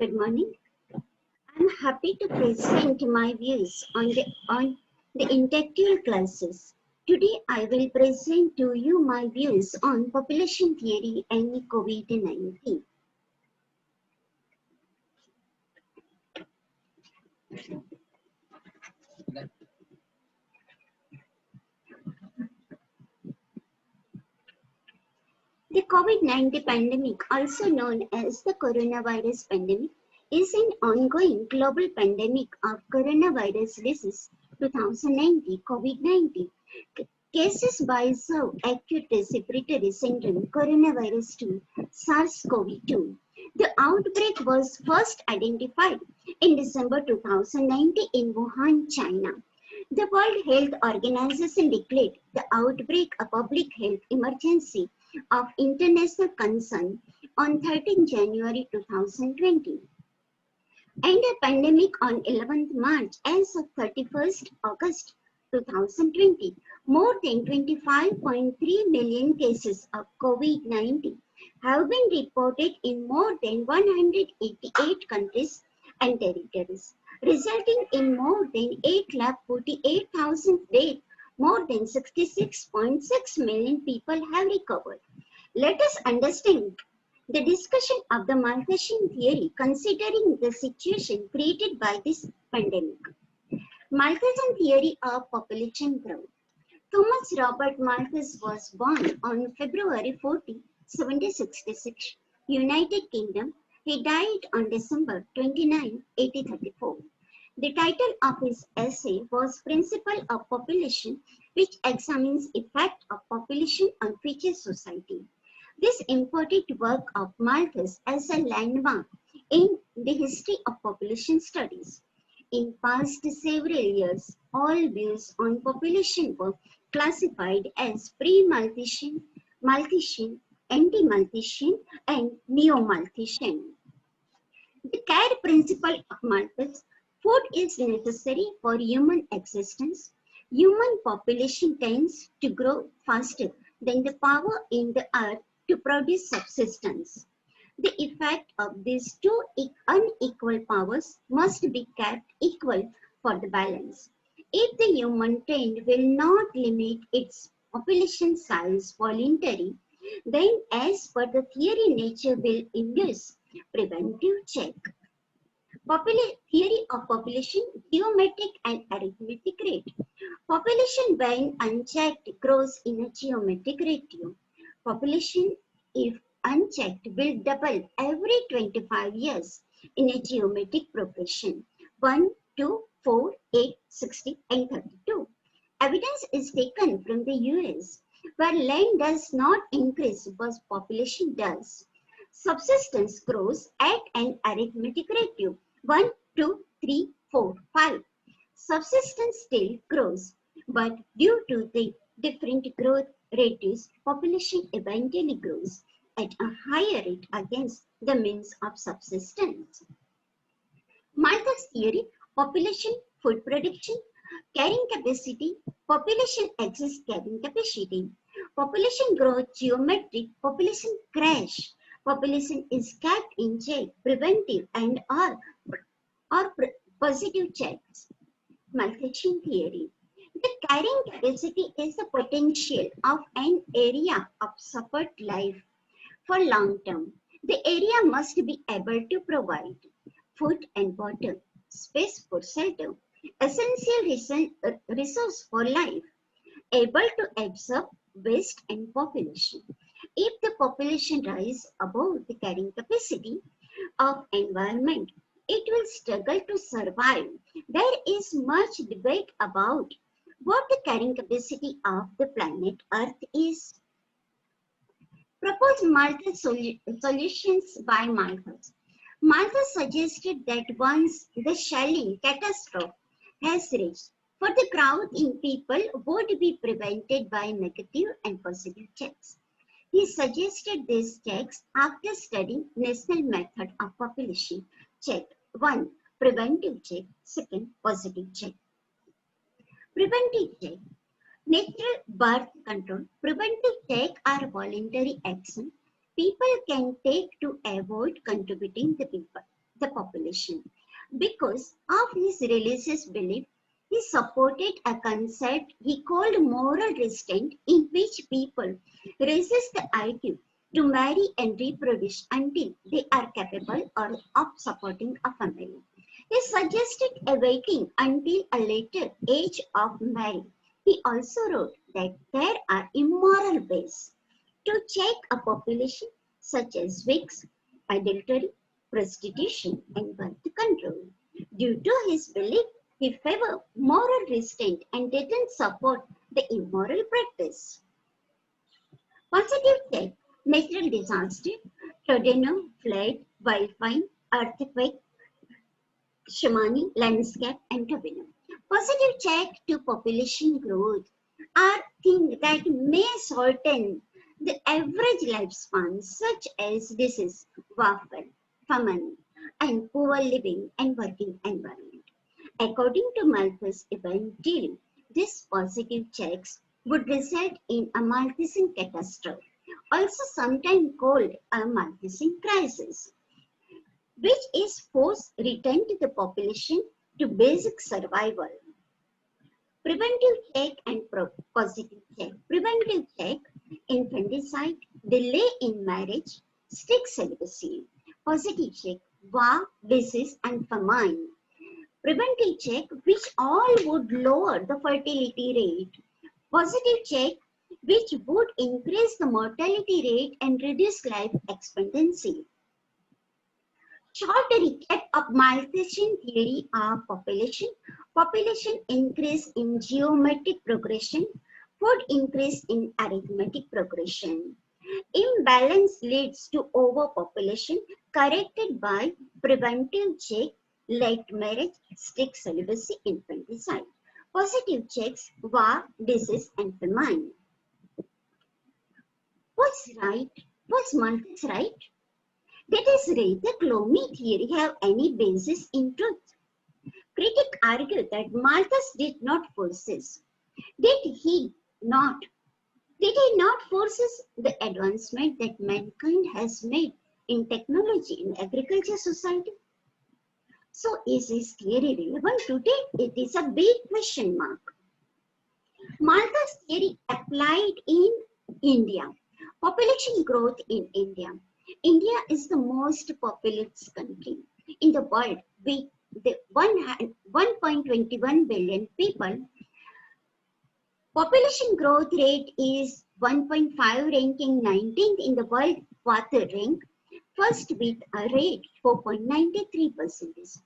Good morning. I'm happy to present my views on the intellectual classes. Today I will present to you my views on population theory and COVID-19. The COVID-19 pandemic, also known as the coronavirus pandemic, is an ongoing global pandemic of coronavirus disease 2019 COVID-19. Cases by acute respiratory syndrome coronavirus 2 SARS-CoV-2. The outbreak was first identified in December 2019 in Wuhan, China. The World Health Organization declared the outbreak a public health emergency of international concern on 13 January 2020 and a pandemic on 11th March. As of 31st August 2020, more than 25.3 million cases of COVID-19 have been reported in more than 188 countries and territories, resulting in more than 848,000 deaths. More than 66.6 million people have recovered. Let us understand the discussion of the Malthusian theory considering the situation created by this pandemic. Malthusian theory of population growth. Thomas Robert Malthus was born on February 14, 1766, United Kingdom. He died on December 29, 1834. The title of his essay was Principle of Population, which examines effect of population on future society. This important work of Malthus as a landmark in the history of population studies. In past several years, all views on population were classified as pre-Malthusian, Malthusian, anti-Malthusian, and neo-Malthusian. The care principle of Malthus: food is necessary for human existence. Human population tends to grow faster than the power in the earth to produce subsistence. The effect of these two unequal powers must be kept equal for the balance. If the human trend will not limit its population size voluntarily, then as per the theory, nature will induce preventive check. Theory of population, geometric and arithmetic rate. Population when unchecked grows in a geometric ratio. Population, if unchecked, will double every 25 years in a geometric progression: 1, 2, 4, 8, 60, and 32. Evidence is taken from the US, where land does not increase but population does. Subsistence grows at an arithmetic ratio: 1, 2, 3, 4, 5. Subsistence still grows, but due to the different growth rates, population eventually grows at a higher rate against the means of subsistence. Malthus theory: population, food production, carrying capacity. Population exists carrying capacity. Population growth geometric. Population crash. Population is kept in check, preventive and or positive checks. Malthusian theory: the carrying capacity is the potential of an area of support life for long term. The area must be able to provide food and water, space for shelter, essential resource for life, able to absorb waste and population. If the population rises above the carrying capacity of environment, it will struggle to survive. There is much debate about what the carrying capacity of the planet Earth is. Proposed Malthus solutions by Malthus. Malthus suggested that once the shelling catastrophe has reached, for the growth in people would be prevented by negative and positive checks. He suggested these checks after studying national method of population check. 1. Preventive check. 2. Positive check. Preventive check. Natural birth control. Preventive check are voluntary action people can take to avoid contributing the population. Because of his religious belief, he supported a concept he called moral restraint, in which people resist the idea to marry and reproduce until they are capable of supporting a family. He suggested a waiting until a later age of marriage. He also wrote that there are immoral ways to check a population, such as wigs, adultery, prostitution, and birth control. Due to his belief, he favored moral restraint and didn't support the immoral practice. Positive check: natural disaster, tornado, flood, wildfire, earthquake, tsunami, landscape, and tornado. Positive check to population growth are things that may shorten the average lifespan, such as disease, warfare, famine, and poor living and working environment. According to Malthusian theory, these positive checks would result in a Malthusian catastrophe, also sometimes called a Malthusian crisis, which is forced return to the population to basic survival. Preventive check and positive check. Preventive check: infanticide, delay in marriage, strict celibacy. Positive check: war, disease, and famine. Preventive check, which all would lower the fertility rate. Positive check, which would increase the mortality rate and reduce life expectancy. Short recap of Malthusian theory of population. Population increase in geometric progression, food increase in arithmetic progression. Imbalance leads to overpopulation, corrected by preventive check, late marriage, strict celibacy, infanticide. Positive checks: war, disease, and famine. What's right? Was Malthus right? That is right. The Clomi theory have any basis in truth? Critics argue that Malthus did not forces. Did he not? Did he not forces the advancement that mankind has made in technology in agriculture society? So is his theory relevant today? It is a big question mark. Malthus theory applied in India. Population growth in India. India is the most populous country in the world with the 1.21 billion people. Population growth rate is 1.5, ranking 19th in the world quarter rank, first with a rate 4.93%.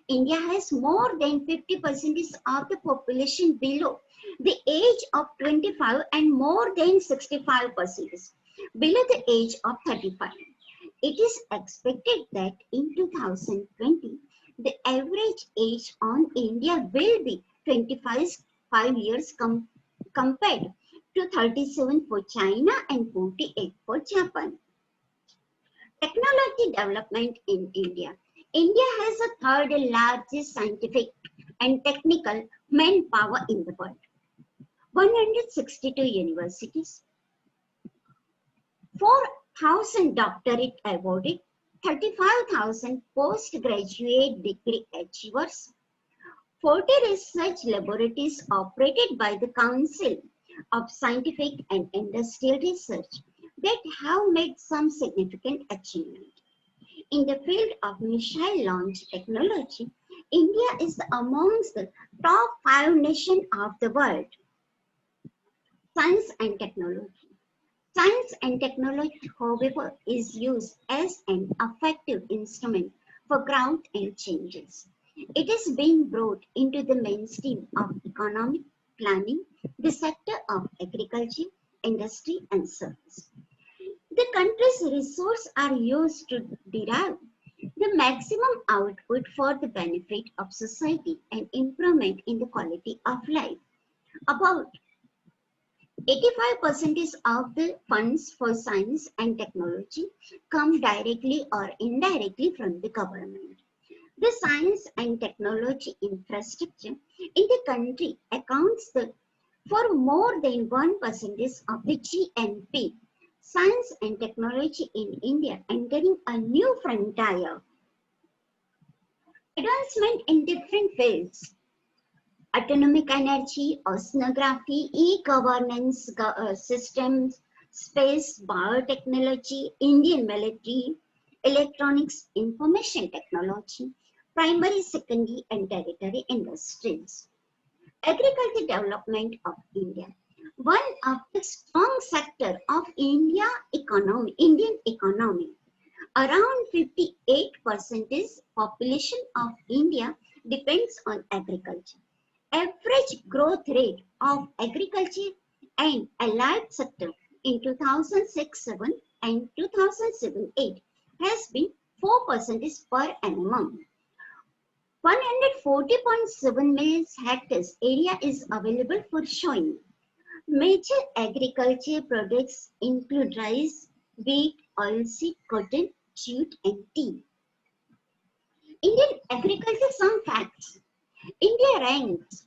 India has more than 50% of the population below the age of 25 and more than 65% below the age of 35. It is expected that in 2020, the average age on India will be 25 years compared to 37 for China and 48 for Japan. Technology development in India. India has the third largest scientific and technical manpower in the world. 162 universities, 4,000 doctorate awarded, 35,000 postgraduate degree achievers, 40 research laboratories operated by the Council of Scientific and Industrial Research that have made some significant achievement. In the field of missile launch technology, India is amongst the top 5 nations of the world. Science and technology. Science and technology, however, is used as an effective instrument for growth and changes. It is being brought into the mainstream of economic planning, the sector of agriculture, industry, and service. The country's resources are used to derive the maximum output for the benefit of society and improvement in the quality of life. About 85% of the funds for science and technology come directly or indirectly from the government. The science and technology infrastructure in the country accounts for more than 1% of the GNP. Science and technology in India entering a new frontier. Advancement in different fields: atomic energy, oceanography, e-governance systems, space, biotechnology, Indian military, electronics, information technology, primary, secondary, and tertiary industries. Agriculture development of India. One of the strong sector of Indian economy. Around 58% population of India depends on agriculture. Average growth rate of agriculture and allied sector in 2006-7 and 2007-8 has been 4% per annum. 140.7 million hectares area is available for sowing. Major agriculture products include rice, wheat, oilseed, cotton, jute, and tea. Indian agriculture, some facts. India ranks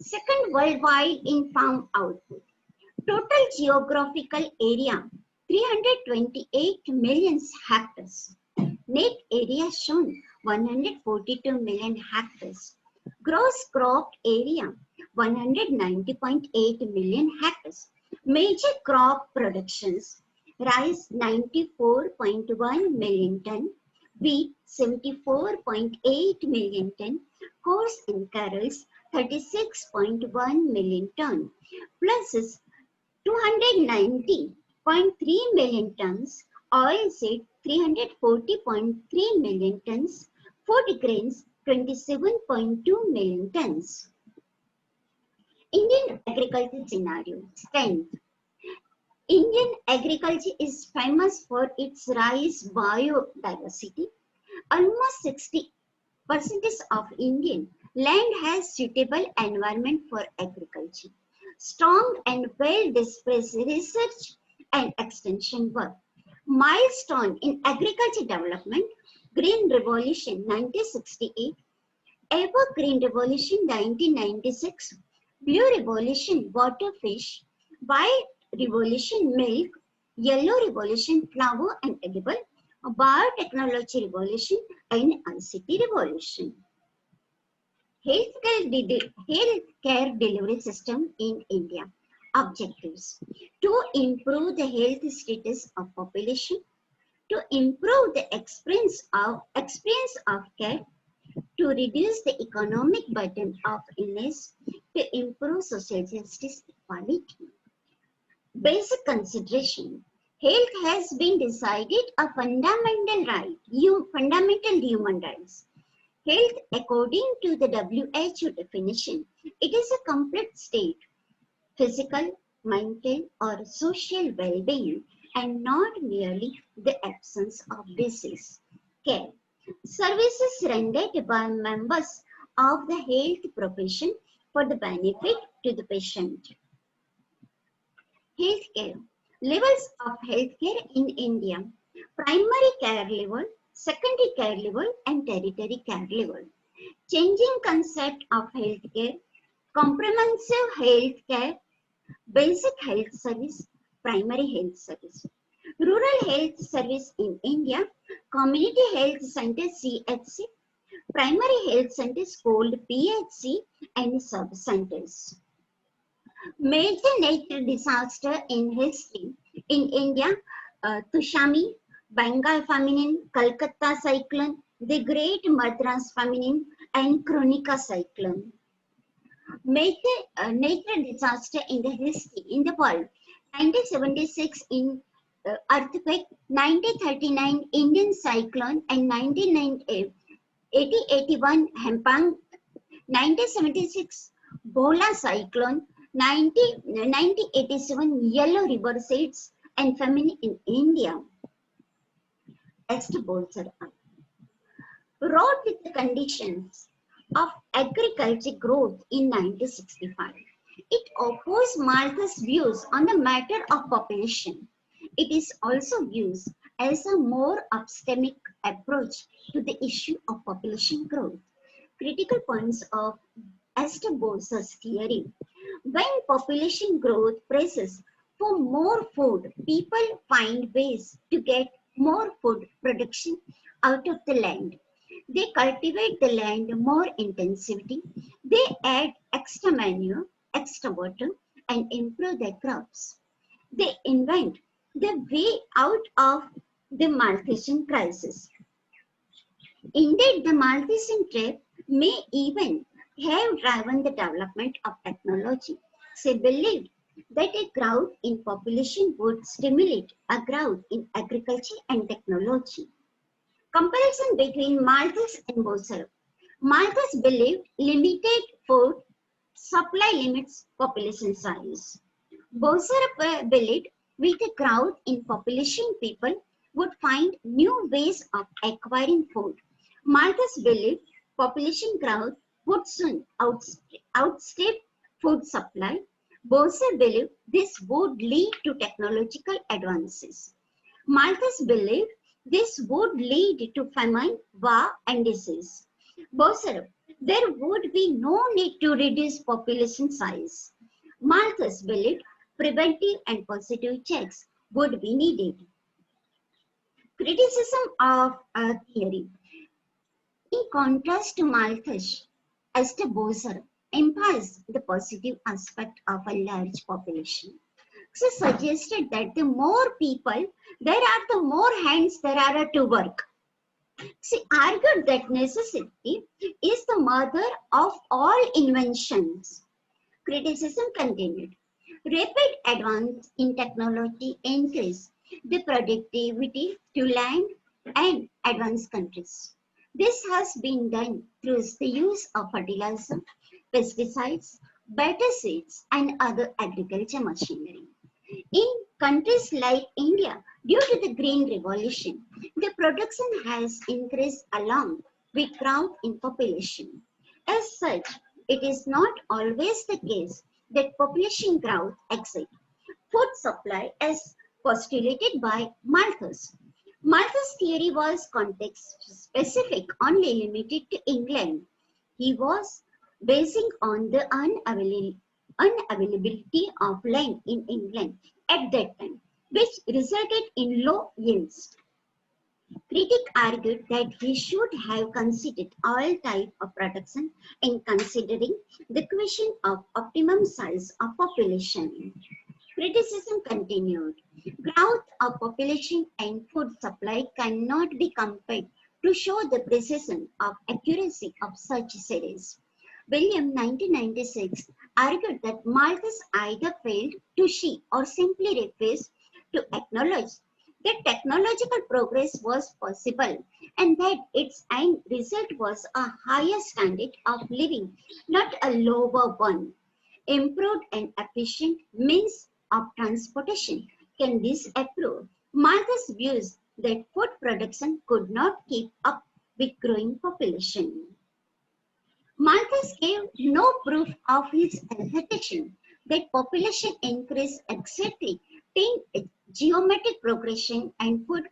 second worldwide in farm output. Total geographical area 328 million hectares. Net area shown 142 million hectares. Gross cropped area 190.8 million hectares. Major crop productions: rice 94.1 million ton, wheat 74.8 million ton, coarse and carols 36.1 million ton, plus 290.3 million tons, oilseed 340.3 million tons, food grains 27.2 million tons. Indian agriculture scenario. Strength. Indian agriculture is famous for its rice biodiversity. Almost 60% of Indian land has suitable environment for agriculture. Strong and well-dispersed research and extension work. Milestone in agriculture development: Green Revolution 1968, Evergreen Revolution 1996, Blue Revolution waterfish, White Revolution milk, Yellow Revolution flower and edible, Biotechnology Revolution, and ICT Revolution. Healthcare delivery system in India. Objectives: to improve the health status of population, to improve the experience of care, to reduce the economic burden of illness, to improve social justice equality. Basic consideration: health has been decided a fundamental right, fundamental human rights. Health, according to the WHO definition, it is a complete state, physical, mental, or social well-being, and not merely the absence of disease. Care. Services rendered by members of the health profession for the benefit to the patient. Healthcare. Levels of healthcare in India: primary care level, secondary care level, and tertiary care level. Changing concept of healthcare: comprehensive healthcare, basic health service, primary health service. Rural health service in India: community health center CHC, primary health centers called PHC, and sub-centers. Major natural disaster in history in India: Tsunami, Bengal famine, Calcutta cyclone, the Great Madras famine, and Kronika cyclone. Major natural disaster in the history in the world: 1976 in earthquake, 1939 Indian cyclone, and 1981 Hempang, 1976 Bhola cyclone, 1987 Yellow River seeds and famine in India. Esther Bolzer wrote with the conditions of agriculture growth in 1965. It opposed Malthus' views on the matter of population. It is also used as a more epistemic approach to the issue of population growth. Critical points of Esther Bolzer's theory: when population growth presses for more food, people find ways to get more food production out of the land. They cultivate the land more intensively. They add extra manure, extra water, and improve their crops. They invent the way out of the Malthusian crisis. Indeed, the Malthusian trap may even have driven the development of technology. They believed that a growth in population would stimulate a growth in agriculture and technology. Comparison between Malthus and Bosser. Malthus believed limited food supply limits population size. Bosser believed with a growth in population, people would find new ways of acquiring food. Malthus believed population growth would soon outstrip food supply. Bosser believed this would lead to technological advances. Malthus believed this would lead to famine, war, and disease. Bosser, there would be no need to reduce population size. Malthus believed preventive and positive checks would be needed. Criticism of a theory. In contrast to Malthus, Esther Bosser emphasized the positive aspect of a large population. She suggested that the more people there are, the more hands there are to work. She argued that necessity is the mother of all inventions. Criticism continued. Rapid advance in technology increased the productivity to land and advanced countries. This has been done through the use of fertilizer, pesticides, better seeds, and other agriculture machinery. In countries like India, due to the Green Revolution, the production has increased along with growth in population. As such, it is not always the case that population growth exceeds food supply as postulated by Malthus. Malthus' theory was context-specific, only limited to England. He was basing on the unavailability of land in England at that time, which resulted in low yields. Critics argued that he should have considered all types of production in considering the question of optimum size of population. Criticism continued. Growth of population and food supply cannot be compared to show the precision of accuracy of such series. William 1996 argued that Malthus either failed to see or simply refused to acknowledge that technological progress was possible and that its end result was a higher standard of living, not a lower one. Improved and efficient means of transportation can disapprove Malthus' views that food production could not keep up with growing population. Malthus gave no proof of his assertion that population increase exactly in geometric progression and food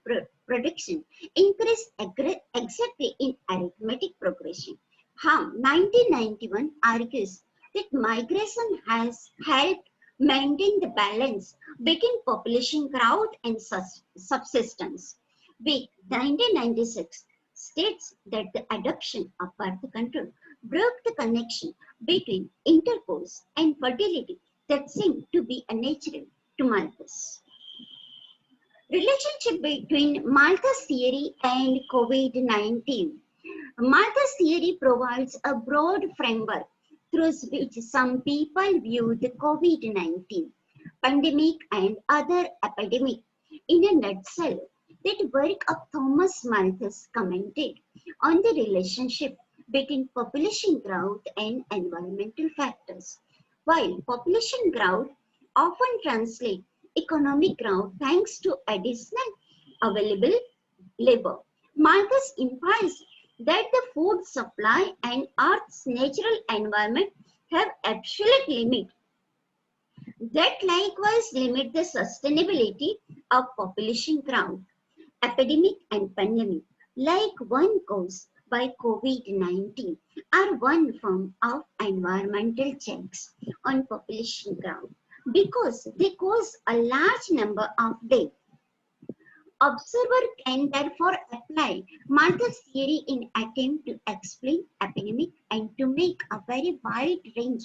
production increase exactly in arithmetic progression. Ham 1991 argues that migration has helped maintain the balance between population growth and subsistence. Wick 1996 states that the adoption of birth control broke the connection between intercourse and fertility that seemed to be unnatural to Malthus. Relationship between Malthus theory and COVID-19. Malthus theory provides a broad framework through which some people view the COVID-19 pandemic and other epidemic. In a nutshell, that work of Thomas Malthus commented on the relationship between population growth and environmental factors. While population growth often translates economic growth thanks to additional available labor, Malthus implies that the food supply and Earth's natural environment have absolute limit that likewise limit the sustainability of population growth. Epidemic and pandemic, like one caused by COVID-19, are one form of environmental checks on population growth because they cause a large number of deaths. Observer can therefore apply Malthus theory in attempt to explain epidemic and to make a very wide range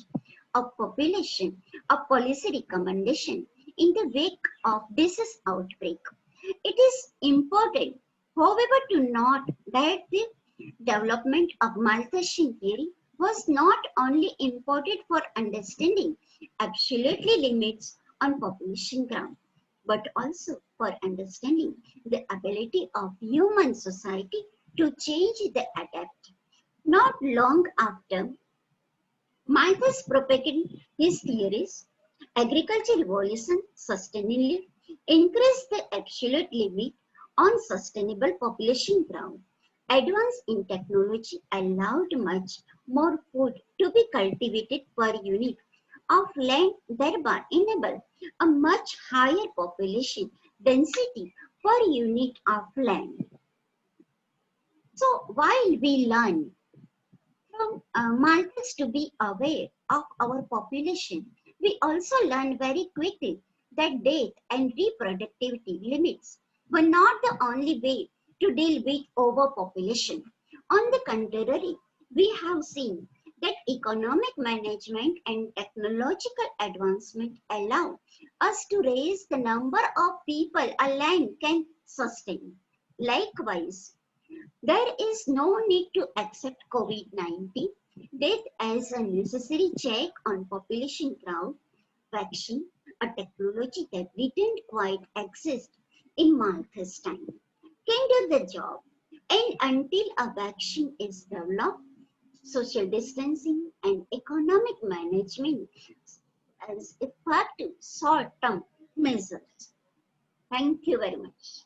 of population of policy recommendation in the wake of disease outbreak. It is important, however, to note that the development of Malthusian theory was not only important for understanding absolutely limits on population growth, but also for understanding the ability of human society to change the adapt. Not long after Malthus propagated his theories, agriculture revolution sustainably increased the absolute limit on sustainable population growth. Advance in technology allowed much more food to be cultivated per unit of land, thereby enable a much higher population density per unit of land. So while we learn from Malthus to be aware of our population, we also learn very quickly that death and reproductivity limits were not the only way to deal with overpopulation. On the contrary, we have seen that economic management and technological advancement allow us to raise the number of people a land can sustain. Likewise, there is no need to accept COVID-19 death as a necessary check on population growth. Vaccine, a technology that didn't quite exist in Malthus' time, can do the job. And until a vaccine is developed, social distancing and economic management as effective short-term measures. Thank you very much.